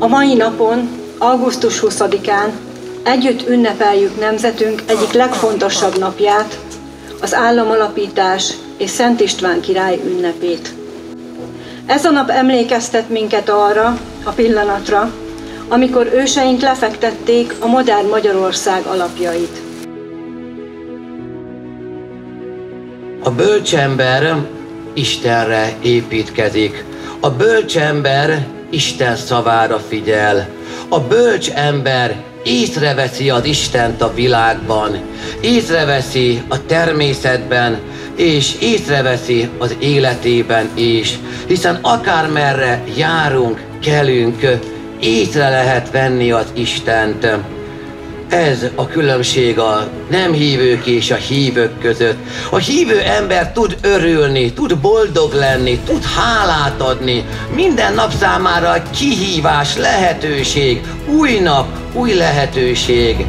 A mai napon, augusztus 20-án együtt ünnepeljük nemzetünk egyik legfontosabb napját, az államalapítás és Szent István király ünnepét. Ez a nap emlékeztet minket arra a pillanatra, amikor őseink lefektették a modern Magyarország alapjait. A bölcs ember Istenre építkezik. A bölcs ember Isten szavára figyel. A bölcs ember észreveszi az Istent a világban, észreveszi a természetben, és észreveszi az életében is, hiszen akármerre járunk, kelünk, észre lehet venni az Istent. Ez a különbség a nem hívők és a hívők között. A hívő ember tud örülni, tud boldog lenni, tud hálát adni. Minden nap számára kihívás, lehetőség, új nap, új lehetőség.